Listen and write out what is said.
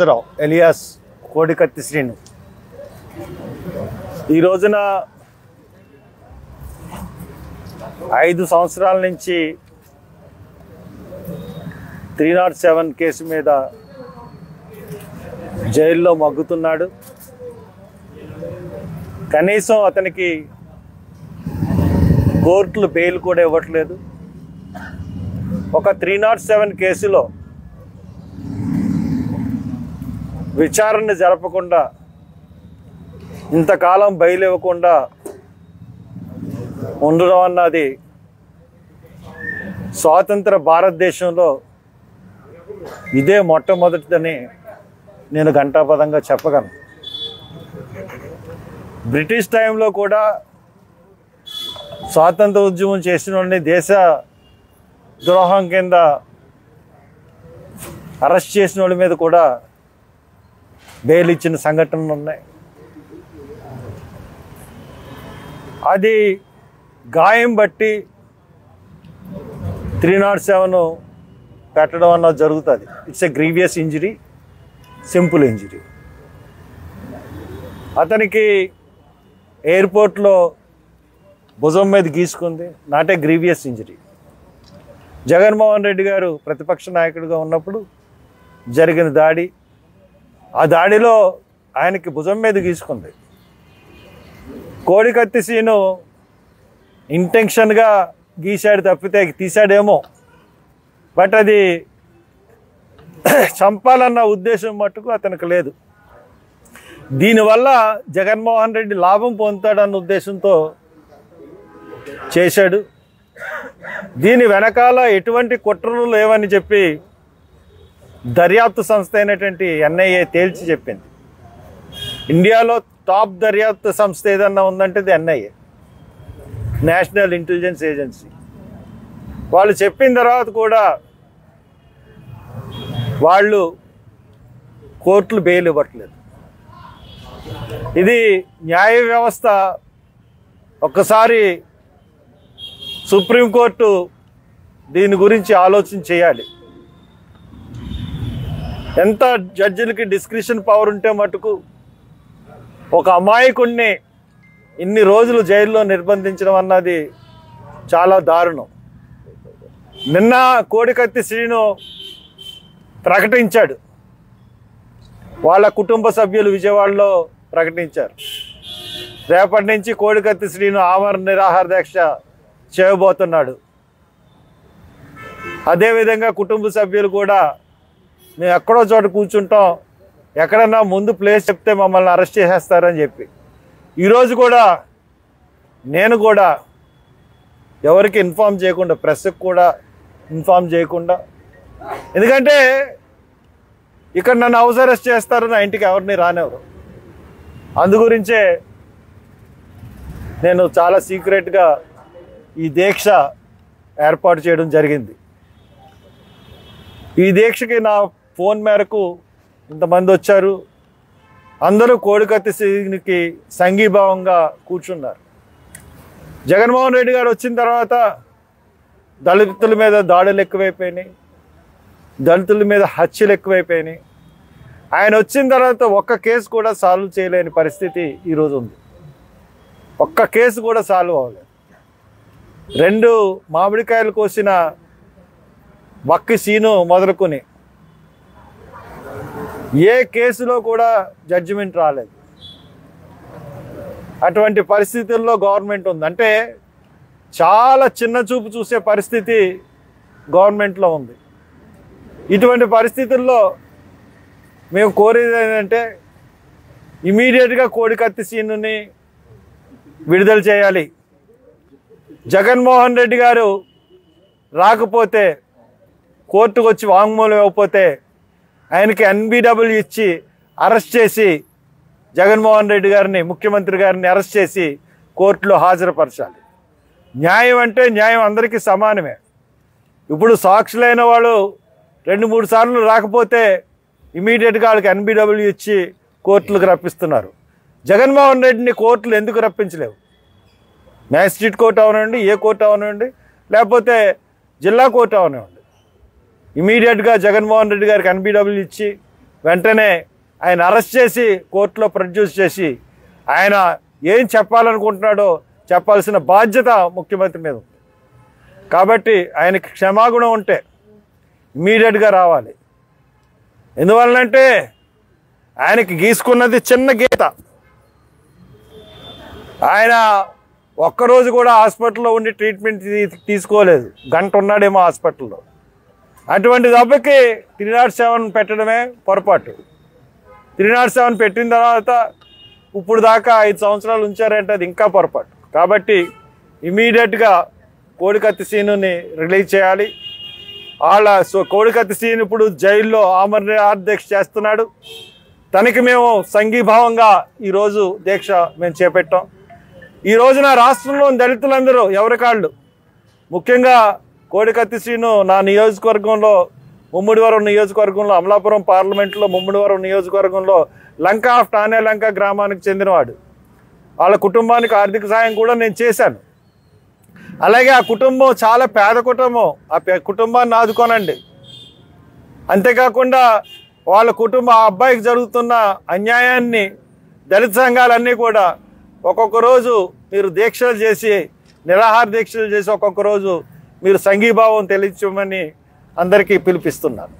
Srinivasarao alias కోడికత్తి శ్రీను ఈ రోజున 5 సంవత్సరాల నుంచి 307 కేసు మీద జైల్లో మగ్గుతున్నాడు. కనీసం అతనికి కోర్టులు బెయిల్ కూడా ఇవ్వట్లేదు. ఒక 307 కేసులో విచారణ జరపకుండా, ఇంతకాలం బెయిల్ ఇవ్వకుండా ఉండడం అన్నది స్వాతంత్ర భారతదేశంలో ఇదే మొట్టమొదటిదని నేను ఘంటాపథంగా చెప్పగలను. బ్రిటిష్ టైంలో కూడా స్వాతంత్ర ఉద్యమం చేసిన వాళ్ళని దేశ ద్రోహం కింద అరెస్ట్ చేసిన వాళ్ళ మీద కూడా బెయిల్ ఇచ్చిన సంఘటనలు ఉన్నాయి. అది గాయం బట్టి 307 పెట్టడం అన్నది జరుగుతుంది. It's a grievous injury, simple injury. అతనికి ఎయిర్పోర్ట్లో భుజం మీద గీసుకుంది, not a grievous injury. Jaganmohan Reddy గారు ప్రతిపక్ష నాయకుడిగా ఉన్నప్పుడు జరిగిన దాడి, ఆ దాడిలో ఆయనకి భుజం మీద గీసుకుంది. కోడికత్తి సీను ఇంటెన్షన్గా గీశాడు తప్పితే తీశాడేమో, బట్ అది చంపాలన్న ఉద్దేశం మట్టుకు అతనికి లేదు. దీనివల్ల జగన్మోహన్ రెడ్డి లాభం పొందుతాడన్న ఉద్దేశంతో చేశాడు. దీని వెనకాల ఎటువంటి కుట్రలు లేవని చెప్పి దర్యాప్తు సంస్థ అయినటువంటి ఎన్ఐఏ తేల్చి చెప్పింది. ఇండియాలో టాప్ దర్యాప్తు సంస్థ ఏదన్నా ఉందంటే ఇది ఎన్ఐఏ, నేషనల్ ఇంటెలిజెన్స్ ఏజెన్సీ. వాళ్ళు చెప్పిన తర్వాత కూడా వాళ్ళు కోర్టులు బెయిల్ ఇవ్వట్లేదు. ఇది న్యాయ వ్యవస్థ ఒక్కసారి సుప్రీంకోర్టు దీని గురించి ఆలోచన చేయాలి. ఎంత జడ్జిలకి డిస్క్రిషన్ పవర్ ఉంటే మటుకు ఒక అమాయకుడిని ఇన్ని రోజులు జైల్లో నిర్బంధించడం అన్నది చాలా దారుణం. నిన్న కోడికత్తి శ్రీను ప్రకటించాడు, వాళ్ళ కుటుంబ సభ్యులు విజయవాడలో ప్రకటించారు, రేపటి నుంచి కోడికత్తి శ్రీను ఆమరణ నిరాహార దీక్ష చేయబోతున్నాడు. అదేవిధంగా కుటుంబ సభ్యులు కూడా మేము ఎక్కడో చోట కూర్చుంటాం, ఎక్కడన్నా ముందు ప్లేస్ చెప్తే మమ్మల్ని అరెస్ట్ చేసేస్తారని చెప్పి ఈరోజు కూడా నేను కూడా ఎవరికి ఇన్ఫామ్ చేయకుండా, ప్రెస్కి కూడా ఇన్ఫామ్ చేయకుండా, ఎందుకంటే ఇక్కడ నన్ను హౌస్ అరెస్ట్ చేస్తారు, నా ఇంటికి ఎవరిని రానివ్వరు. అందుగురించే నేను చాలా సీక్రెట్గా ఈ దీక్ష ఏర్పాటు చేయడం జరిగింది. ఈ దీక్షకి నా ఫోన్ మేరకు ఇంతమంది వచ్చారు. అందరూ కోడికత్తి శ్రీనికి సంఘీభావంగా కూర్చున్నారు. జగన్మోహన్ రెడ్డి గారు వచ్చిన తర్వాత దళితుల మీద దాడులు ఎక్కువైపోయినాయి, దళితుల మీద హత్యలు ఎక్కువైపోయినాయి. ఆయన వచ్చిన తర్వాత ఒక్క కేసు కూడా సాల్వ్ చేయలేని పరిస్థితి ఈరోజు ఉంది. ఒక్క కేసు కూడా సాల్వ్ అవ్వలేదు. 2 మామిడికాయలు కోసిన వక్కి సీను మొదలుకొని ఏ కేసులో కూడా జడ్జిమెంట్ రాలేదు. అటువంటి పరిస్థితుల్లో గవర్నమెంట్ ఉంది. అంటే చాలా చిన్న చూపు చూసే పరిస్థితి గవర్నమెంట్లో ఉంది. ఇటువంటి పరిస్థితుల్లో మేము కోరేది ఏంటంటే ఇమీడియట్గా కోడికత్తి సీనుని విడుదల చేయాలి. జగన్మోహన్ రెడ్డి గారు రాకపోతే, కోర్టుకు వచ్చి వాంగ్మూలం ఇవ్వకపోతే ఆయనకి ఎన్బిడబ్ల్యూ ఇచ్చి అరెస్ట్ చేసి జగన్మోహన్ రెడ్డి గారిని, ముఖ్యమంత్రి గారిని అరెస్ట్ చేసి కోర్టులో హాజరుపరచాలి. న్యాయం అంటే న్యాయం అందరికీ సమానమే. ఇప్పుడు సాక్షులైన వాళ్ళు 2-3 సార్లు రాకపోతే ఇమీడియట్గా వాళ్ళకి ఎన్బిడబ్ల్యూ ఇచ్చి కోర్టులకు రప్పిస్తున్నారు. జగన్మోహన్ రెడ్డిని కోర్టులు ఎందుకు రప్పించలేవు? మ్యాజిస్ట్రేట్ కోర్టు అవనండి, ఏ కోర్టు అవనండి, లేకపోతే జిల్లా కోర్టు అవనండి, ఇమీడియట్గా జగన్మోహన్ రెడ్డి గారికి ఎన్బిడబ్ల్యూ ఇచ్చి వెంటనే ఆయన అరెస్ట్ చేసి కోర్టులో ప్రొడ్యూస్ చేసి ఆయన ఏం చెప్పాలనుకుంటున్నాడో చెప్పాల్సిన బాధ్యత ముఖ్యమంత్రి మీద ఉంది. కాబట్టి ఆయనకి క్షమాగుణం ఉంటే ఇమీడియట్గా రావాలి. ఎందువల్లంటే ఆయనకి గీసుకున్నది చిన్న గీత. ఆయన ఒక్కరోజు కూడా హాస్పిటల్లో ఉండి ట్రీట్మెంట్ తీసుకోలేదు, గంట ఉన్నాడేమో హాస్పిటల్లో. అటువంటి దెబ్బకి 307 పెట్టడమే పొరపాటు. 307 పెట్టిన తర్వాత ఇప్పుడు దాకా 5 సంవత్సరాలు ఉంచారంటే అది ఇంకా పొరపాటు. కాబట్టి ఇమీడియట్గా కోడికత్తి సీనుని రిలీజ్ చేయాలి. కోడికత్తి సీన్ ఇప్పుడు జైల్లో ఆమరణ దీక్ష చేస్తున్నాడు. తనకి మేము సంఘీభావంగా ఈరోజు దీక్ష మేము చేపట్టాం. ఈ రోజున రాష్ట్రంలోని దళితులందరూ ఎవరికాళ్ళు, ముఖ్యంగా కోడికత్తి శ్రీను నా నియోజకవర్గంలో ముమ్మిడివరం నియోజకవర్గంలో అమలాపురం పార్లమెంట్లో ముమ్మిడివరం నియోజకవర్గంలో లంక ఆఫ్ టానే లంక గ్రామానికి చెందినవాడు. వాళ్ళ కుటుంబానికి ఆర్థిక సాయం కూడా నేను చేశాను. అలాగే ఆ కుటుంబం చాలా పేద కుటుంబం, ఆ కుటుంబాన్ని ఆదుకోనండి. అంతేకాకుండా వాళ్ళ ఆ అబ్బాయికి జరుగుతున్న అన్యాయాన్ని దళిత సంఘాలన్నీ కూడా ఒక్కొక్క రోజు మీరు దీక్షలు చేసి నిరాహార దీక్షలు చేసి ఒక్కొక్క రోజు మీరు సంఘీభావం తెలియచేయమని అందరికీ పిలిపిస్తున్నారు.